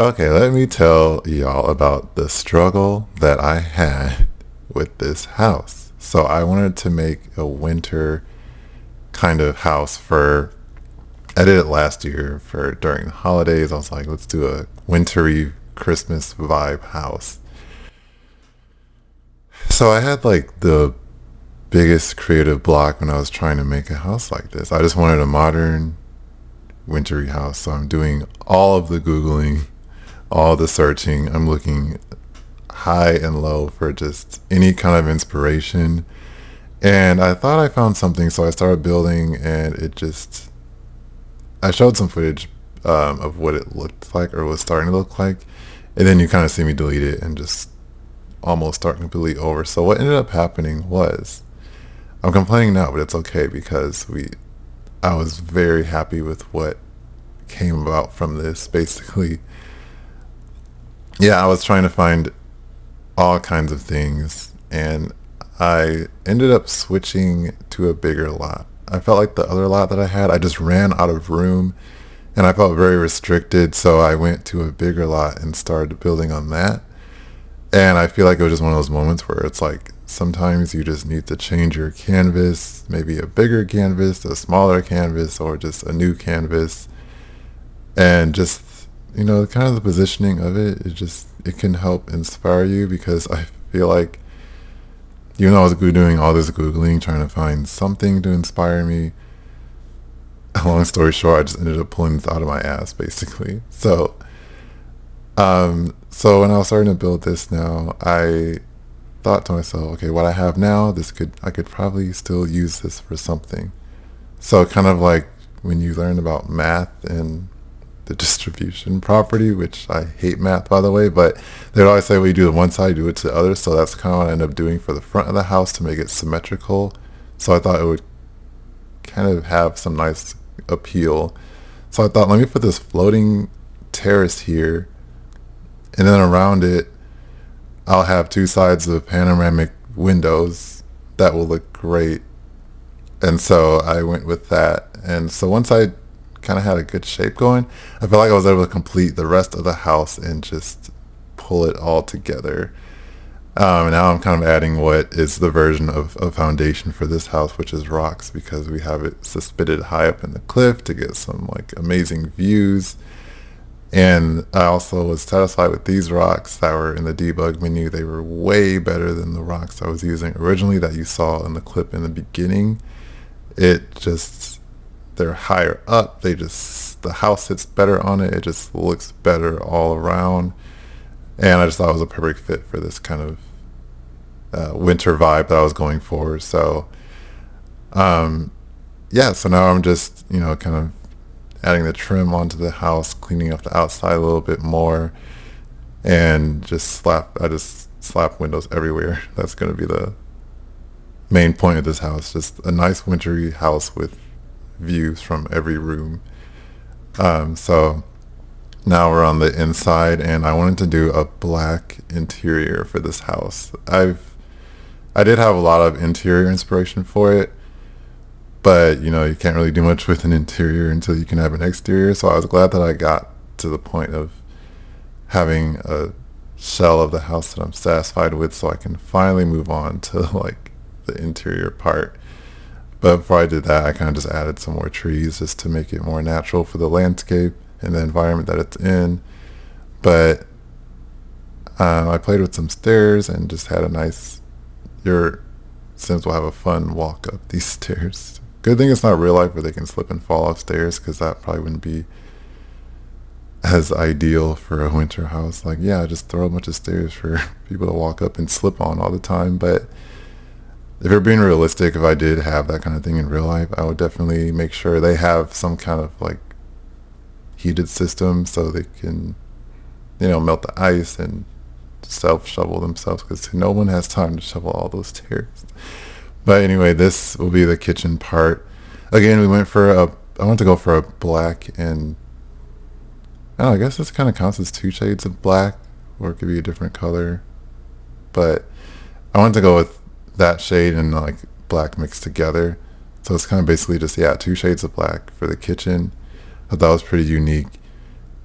Okay, let me tell y'all about the struggle that I had with this house. So I wanted to make a winter kind of house for, I did it last year for during the holidays. I was like, let's do a wintry Christmas vibe house. So I had like the biggest creative block when I was trying to make a house like this. I just wanted a modern wintry house. So I'm doing all of the Googling, all the searching. I'm looking high and low for just any kind of inspiration. And I thought I found something, so I started building, and I showed some footage of what it looked like or was starting to look like. And then you kind of see me delete it and just almost start completely over. So what ended up happening was, I'm complaining now, but it's okay because I was very happy with what came about from this. Basically, yeah, I was trying to find all kinds of things, and I ended up switching to a bigger lot. I felt like the other lot that I had, I just ran out of room and I felt very restricted, so I went to a bigger lot and started building on that. And I feel like it was just one of those moments where it's like sometimes you just need to change your canvas, maybe a bigger canvas, a smaller canvas, or just a new canvas. And just, kind of the positioning of it can help inspire you, because I feel like even though I was doing all this Googling, trying to find something to inspire me, long story short, I just ended up pulling this out of my ass, basically. So when I was starting to build this now, I thought to myself, okay, what I have now, I could probably still use this for something. So kind of like when you learn about math and the distribution property, which I hate math, by the way, but they'd always say, well, you do the one side, do it to the other. So that's kind of what I ended up doing for the front of the house to make it symmetrical. So I thought it would kind of have some nice appeal. So I thought, let me put this floating terrace here, and then around it, I'll have two sides of panoramic windows that will look great. And so I went with that. And so once I kind of had a good shape going, I feel like I was able to complete the rest of the house and just pull it all together. Now I'm kind of adding what is the version of a foundation for this house, which is rocks, because we have it suspended high up in the cliff to get some like amazing views. And I also was satisfied with these rocks that were in the debug menu. They were way better than the rocks I was using originally that you saw in the clip in the beginning. They're higher up. The house sits better on it. It just looks better all around. And I just thought it was a perfect fit for this kind of winter vibe that I was going for. So, so now I'm just, kind of adding the trim onto the house, cleaning up the outside a little bit more, and I just slap windows everywhere. That's going to be the main point of this house. Just a nice wintry house with views from every room. So now we're on the inside, and I wanted to do a black interior for this house. I did have a lot of interior inspiration for it, but you can't really do much with an interior until you can have an exterior. So I was glad that I got to the point of having a shell of the house that I'm satisfied with, so I can finally move on to like the interior part. But before I did that, I kind of just added some more trees just to make it more natural for the landscape and the environment that it's in. But I played with some stairs and just had your Sims will have a fun walk up these stairs. Good thing it's not real life where they can slip and fall off stairs, because that probably wouldn't be as ideal for a winter house. Like, yeah, just throw a bunch of stairs for people to walk up and slip on all the time. But if you're being realistic, if I did have that kind of thing in real life, I would definitely make sure they have some kind of like heated system so they can, melt the ice and self-shovel themselves, because no one has time to shovel all those stairs. But anyway, this will be the kitchen part. Again, I want to go for a black, and I don't know, I guess this kind of counts as two shades of black, or it could be a different color. But I wanted to go with that shade and like black mixed together. So it's kind of basically just, two shades of black for the kitchen. I thought that was pretty unique.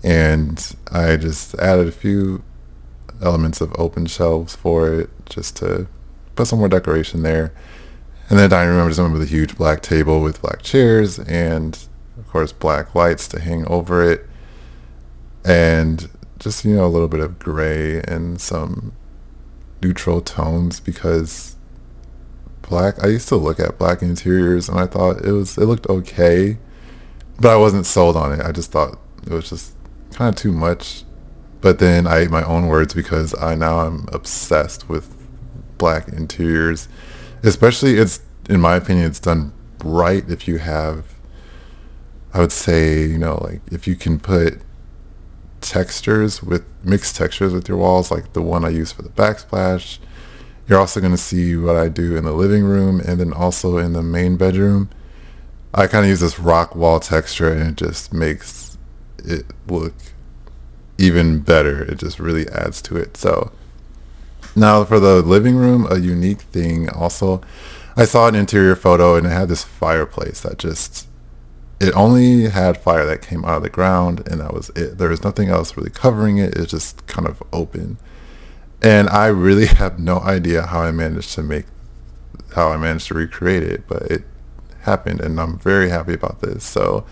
and I just added a few elements of open shelves for it just to put some more decoration there. And then the dining room, I just went with a huge black table with black chairs and, of course, black lights to hang over it. And just, a little bit of gray and some neutral tones, because black, I used to look at black interiors and I thought it looked okay, but I wasn't sold on it. I just thought it was just kind of too much. But then I ate my own words, because I'm obsessed with black interiors. Especially, in my opinion, it's done right if you have, I would say, like if you can put mixed textures with your walls, like the one I use for the backsplash. You're also going to see what I do in the living room, and then also in the main bedroom. I kind of use this rock wall texture, and it just makes it look even better. It just really adds to it. So now for the living room, a unique thing also, I saw an interior photo and it had this fireplace that it only had fire that came out of the ground, and that was it. There was nothing else really covering it. It's just kind of open. And I really have no idea how I managed to recreate it, but it happened, and I'm very happy about this. So,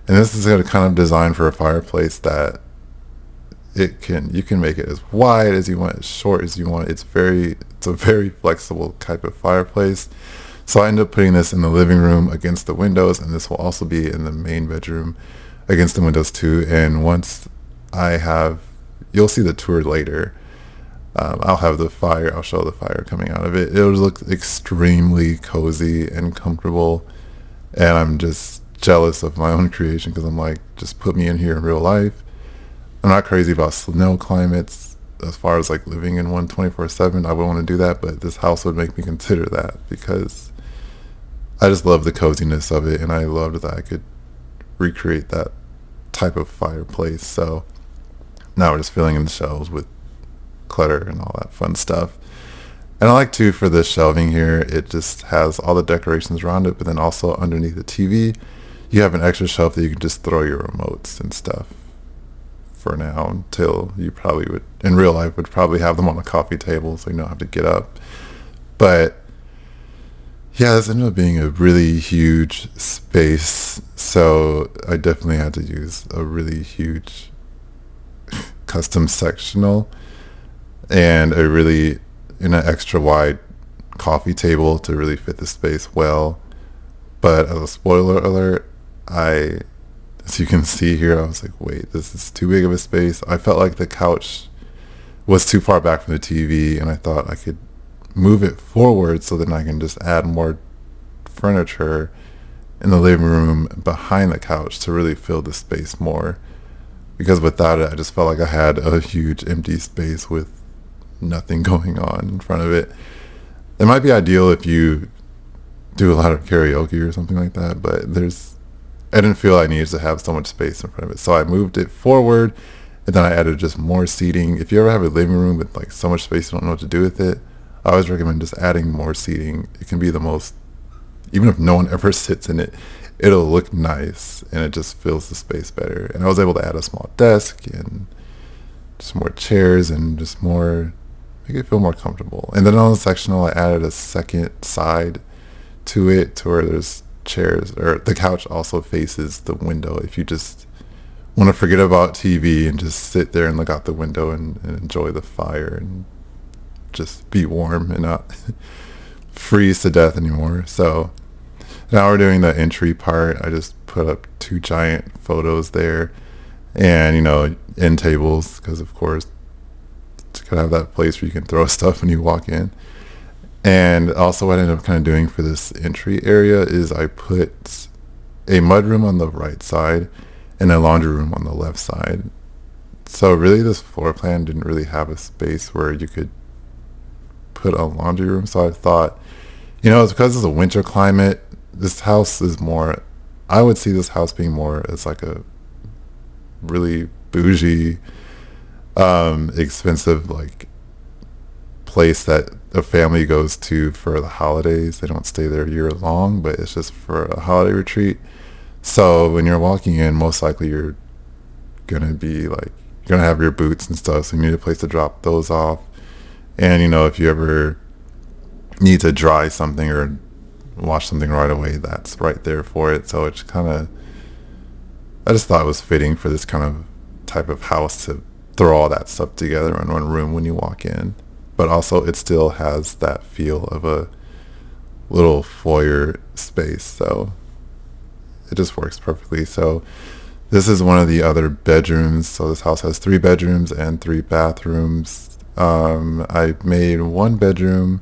and this is a kind of design for a fireplace that you can make it as wide as you want, as short as you want. It's a very flexible type of fireplace. So I ended up putting this in the living room against the windows, and this will also be in the main bedroom against the windows too. And once you'll see the tour later. I'll show the fire coming out of it. It'll look extremely cozy and comfortable, and I'm just jealous of my own creation, because I'm like, just put me in here in real life. I'm not crazy about snow climates as far as like living in one 24/7. I would want to do that, but this house would make me consider that, because I just love the coziness of it, and I loved that I could recreate that type of fireplace. So now we're just filling in the shelves with clutter and all that fun stuff. And I like too, for the shelving here, it just has all the decorations around it, but then also underneath the TV you have an extra shelf that you can just throw your remotes and stuff for now, until you probably would in real life would probably have them on a coffee table, so you don't have to get up. But yeah, this ended up being a really huge space, so I definitely had to use a really huge custom sectional and an extra wide coffee table to really fit the space well. But as a spoiler alert, as you can see here, I was like, wait, this is too big of a space. I felt like the couch was too far back from the TV, and I thought I could move it forward so then I can just add more furniture in the living room behind the couch to really fill the space more. Because without it, I just felt like I had a huge empty space with nothing going on in front of it. It might be ideal if you do a lot of karaoke or something like that, but I didn't feel I needed to have so much space in front of it. So I moved it forward, and then I added just more seating. If you ever have a living room with like so much space you don't know what to do with it, I always recommend just adding more seating. It can be the most, even if no one ever sits in it, it'll look nice, and it just fills the space better. And I was able to add a small desk and just more chairs and just make it feel more comfortable. And then on the sectional, I added a second side to it, to where there's chairs, or the couch also faces the window if you just want to forget about TV and just sit there and look out the window and enjoy the fire and just be warm and not freeze to death anymore. So now we're doing the entry part. I just put up 2 giant photos there, and end tables, because of course it's gonna have that place where you can throw stuff when you walk in. And also what I ended up kind of doing for this entry area is I put a mudroom on the right side and a laundry room on the left side. So really this floor plan didn't really have a space where you could put a laundry room. So I thought, it's because it's a winter climate, this house is more, I would see this house being more as like a really bougie, expensive like place that a family goes to for the holidays. They don't stay there year long, but it's just for a holiday retreat. So when you're walking in, most likely you're gonna be like, you're gonna have your boots and stuff, so you need a place to drop those off. And you know, if you ever need to dry something or wash something right away, that's right there for it. So it's kind of, I just thought it was fitting for this kind of type of house to throw all that stuff together in one room when you walk in. But also it still has that feel of a little foyer space, so it just works perfectly. So this is one of the other bedrooms. So this house has 3 bedrooms and 3 bathrooms. I made one bedroom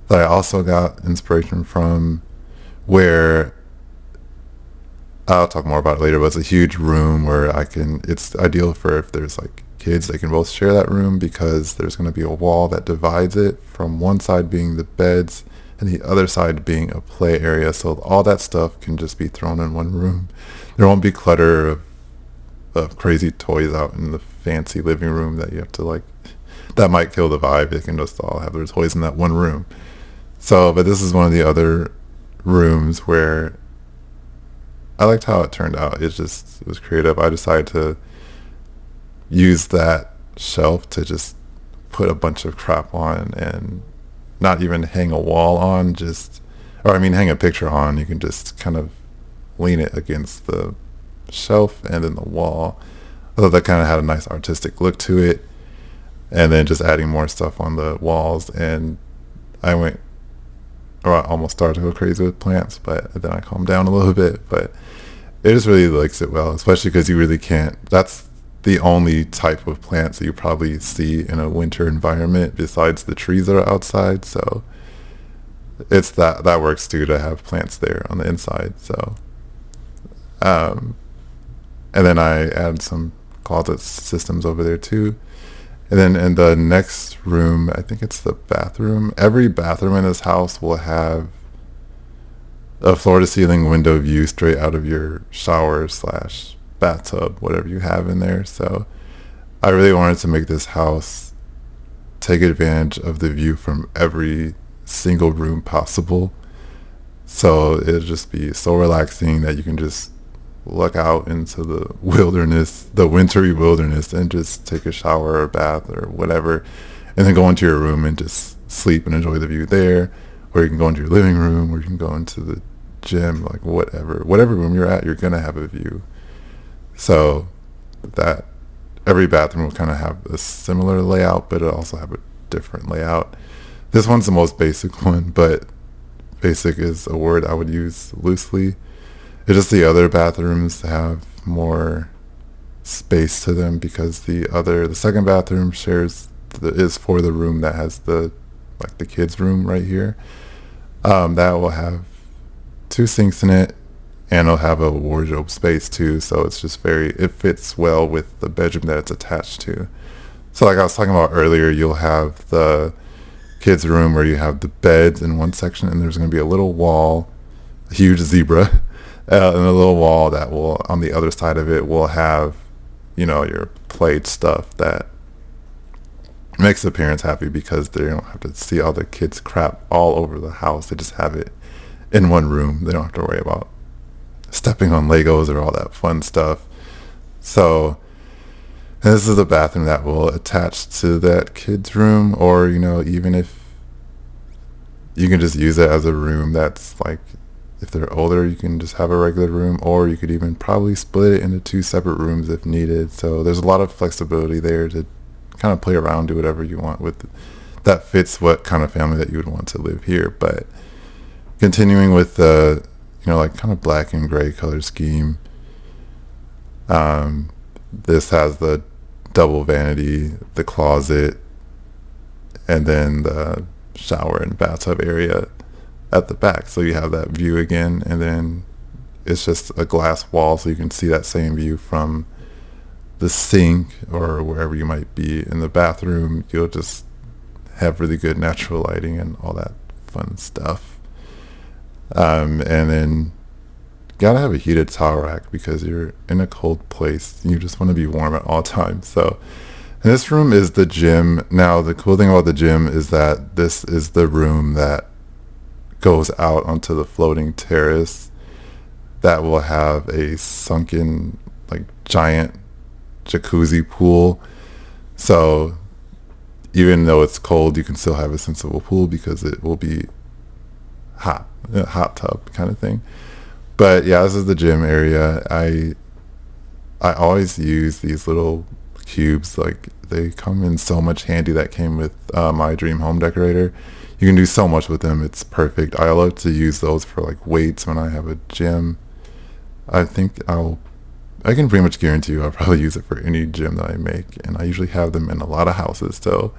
that I also got inspiration from, where I'll talk more about it later, but it's a huge room where it's ideal for if there's like kids, they can both share that room, because there's going to be a wall that divides it, from one side being the beds and the other side being a play area. So all that stuff can just be thrown in one room. There won't be clutter of crazy toys out in the fancy living room that you have to like, that might kill the vibe. They can just all have their toys in that one room. So, but this is one of the other rooms where I liked how it turned out. It was creative. I decided to use that shelf to just put a bunch of crap on, and not even hang a wall on, hang a picture on. You can just kind of lean it against the shelf and then the wall. I thought that kind of had a nice artistic look to it. And then just adding more stuff on the walls, and I almost started to go crazy with plants, but then I calmed down a little bit. But it just really likes it well, especially because you really can't, that's the only type of plants that you probably see in a winter environment besides the trees that are outside. So it's that works too, to have plants there on the inside. So and then I added some closet systems over there too. And then in the next room, I think it's the bathroom. Every bathroom in this house will have a floor-to-ceiling window view straight out of your shower / bathtub, whatever you have in there. So I really wanted to make this house take advantage of the view from every single room possible. So it'll just be so relaxing that you can just look out into the wilderness, the wintry wilderness, and just take a shower or a bath or whatever, and then go into your room and just sleep and enjoy the view there. Or you can go into your living room, or you can go into the gym, like whatever room you're at, you're gonna have a view. So that every bathroom will kind of have a similar layout, but it'll also have a different layout. This one's the most basic one, but basic is a word I would use loosely. It's just the other bathrooms have more space to them, because the second bathroom is for the room that has the kids room right here. That will have 2 sinks in it, and it'll have a wardrobe space too. So it's just it fits well with the bedroom that it's attached to. So like I was talking about earlier, you'll have the kids room where you have the beds in one section, and there's going to be a little wall, a huge zebra, and a little wall that will, on the other side of it, will have, your played stuff that makes the parents happy, because they don't have to see all the kids' crap all over the house. They just have it in one room. They don't have to worry about stepping on Legos or all that fun stuff. So, and this is the bathroom that will attach to that kids' room, or, even if you can just use it as a room that's like, if they're older, you can just have a regular room, or you could even probably split it into 2 separate rooms if needed. So there's a lot of flexibility there to kind of play around, do whatever you want with that fits what kind of family that you would want to live here. But continuing with the, kind of black and gray color scheme, this has the double vanity, the closet, and then the shower and bathtub area at the back. So you have that view again, and then it's just a glass wall, so you can see that same view from the sink or wherever you might be. In the bathroom, you'll just have really good natural lighting and all that fun stuff. And then gotta have a heated towel rack, because you're in a cold place and you just want to be warm at all times. So, and this room is the gym. Now the cool thing about the gym is that this is the room that goes out onto the floating terrace that will have a sunken, giant jacuzzi pool. So even though it's cold, you can still have a sense of a pool because it will be hot, a hot tub kind of thing. But yeah, this is the gym area. I always use these little cubes. Like, they come in so much handy. That came with my dream home decorator. You can do so much with them. It's perfect. I love to use those for like weights when I have a gym. I think I can pretty much guarantee you I'll probably use it for any gym that I make, and I usually have them in a lot of houses, so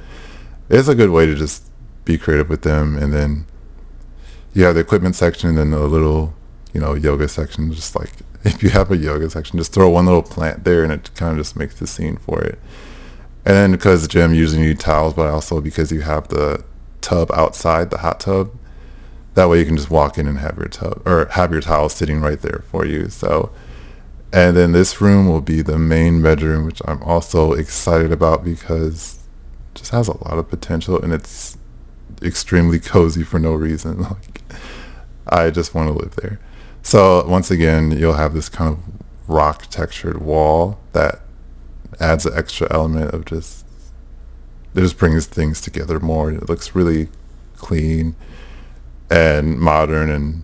it's a good way to just be creative with them. And then you have the equipment section, and then a little, yoga section. Just like, if you have a yoga section, just throw one little plant there, and it kind of just makes the scene for it. And then because the gym usually need towels, but also because you have the tub outside, the hot tub, that way you can just walk in and have your tub, or have your towel sitting right there for you. So, and then this room will be the main bedroom, which I'm also excited about because it just has a lot of potential, and it's extremely cozy for no reason. Like, I just want to live there. So once again, you'll have this kind of rock textured wall that adds an extra element of it just brings things together more. It looks really clean and modern and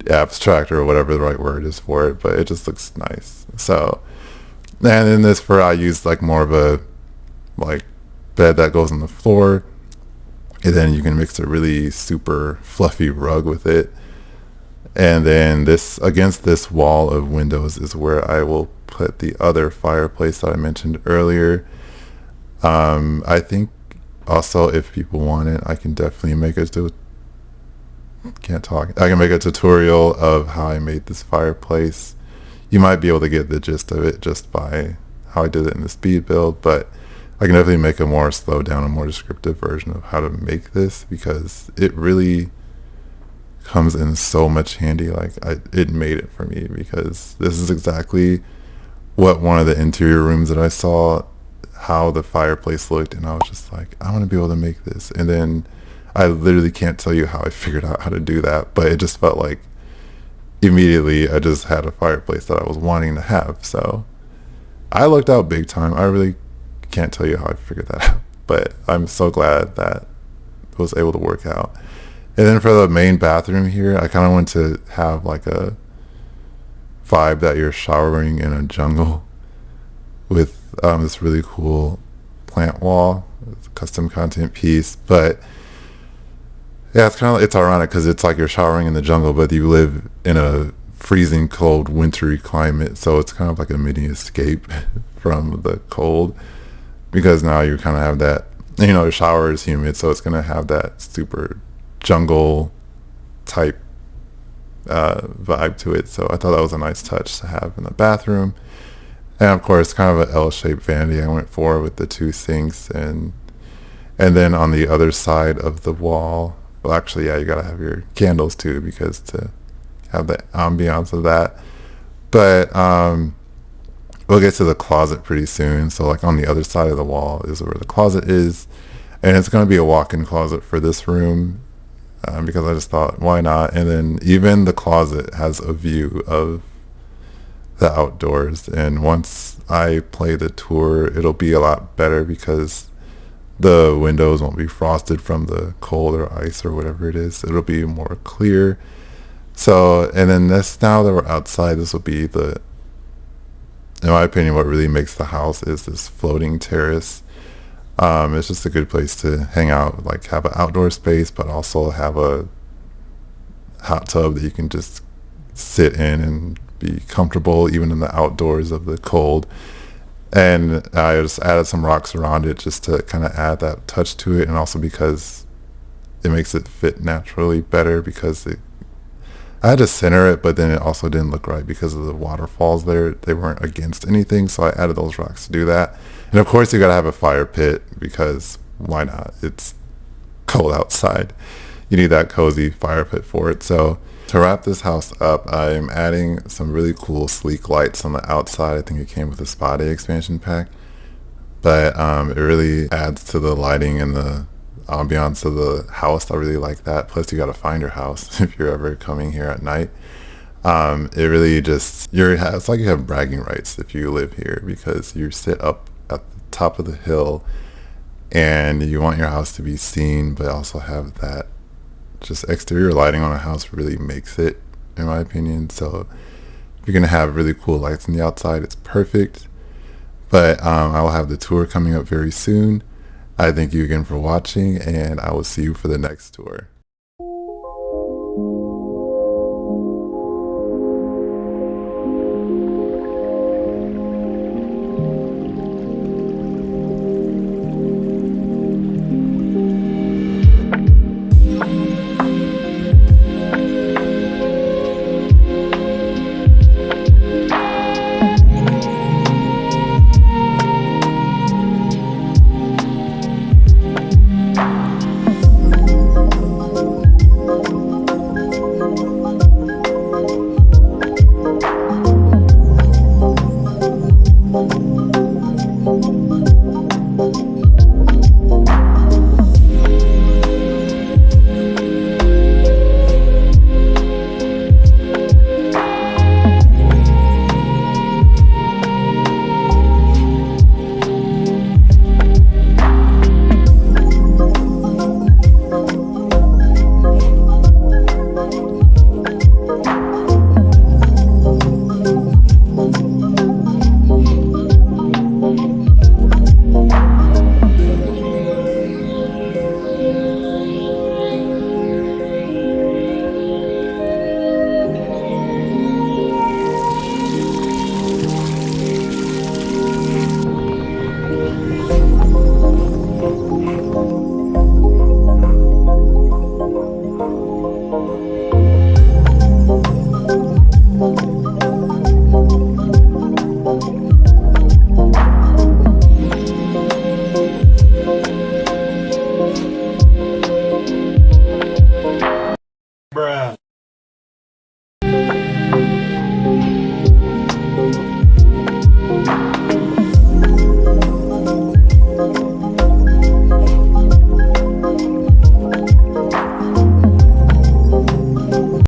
abstract, or whatever the right word is for it, but it just looks nice. So, and in this, I used like more of a like bed that goes on the floor, and then you can mix a really super fluffy rug with it. And then this, against this wall of windows, is where I will put the other fireplace that I mentioned earlier. I think also, if people want it, I can definitely make a I can make a tutorial of how I made this fireplace. You might be able to get the gist of it just by how I did it in the speed build, but I can definitely make a more slowed down and more descriptive version of how to make this, because it really comes in so much handy. Like, it made it for me, because this is exactly what one of the interior rooms that I saw, how the fireplace looked, and I was just like, I want to be able to make this. And then I literally can't tell you how I figured out how to do that, but it just felt like immediately I just had a fireplace that I was wanting to have. So I looked out big time. I really can't tell you how I figured that out, but I'm so glad that it was able to work out. And then for the main bathroom here, I kind of want to have like a vibe that you're showering in a jungle with this really cool plant wall. It's a custom content piece, but yeah, it's ironic because it's like you're showering in the jungle, but you live in a freezing cold wintry climate, so it's kind of like a mini escape from the cold, because now you kind of have that, the shower is humid, so it's going to have that super jungle type vibe to it. So I thought that was a nice touch to have in the bathroom. And of course, kind of an L-shaped vanity I went for with the two sinks, and then on the other side of the wall, well, actually, yeah, you gotta have your candles too, because to have the ambiance of that. But we'll get to the closet pretty soon. So like on the other side of the wall is where the closet is, and it's gonna be a walk-in closet for this room, because I just thought, why not? And then even the closet has a view of the outdoors, and once I play the tour, it'll be a lot better because the windows won't be frosted from the cold or ice or whatever it is. It'll be more clear. So, and then now that we're outside, this will be in my opinion, what really makes the house is this floating terrace. It's just a good place to hang out, like have an outdoor space, but also have a hot tub that you can just sit in and be comfortable even in the outdoors of the cold. And I just added some rocks around it just to kind of add that touch to it, and also because it makes it fit naturally better, because I had to center it, but then it also didn't look right because of the waterfalls there. They weren't against anything, so I added those rocks to do that. And of course you gotta have a fire pit, because why not? It's cold outside. You need that cozy fire pit for it. So to wrap this house up, I'm adding some really cool sleek lights on the outside. I think it came with a spa day expansion pack, but it really adds to the lighting and the ambiance of the house. I really like that. Plus you got to find your house if you're ever coming here at night. It really just it's like you have bragging rights if you live here because you sit up at the top of the hill and you want your house to be seen, but also have that just exterior lighting on a house really makes it, in my opinion. So if you're gonna have really cool lights on the outside, it's perfect. But I will have the tour coming up very soon. I thank you again for watching, and I will see you for the next tour.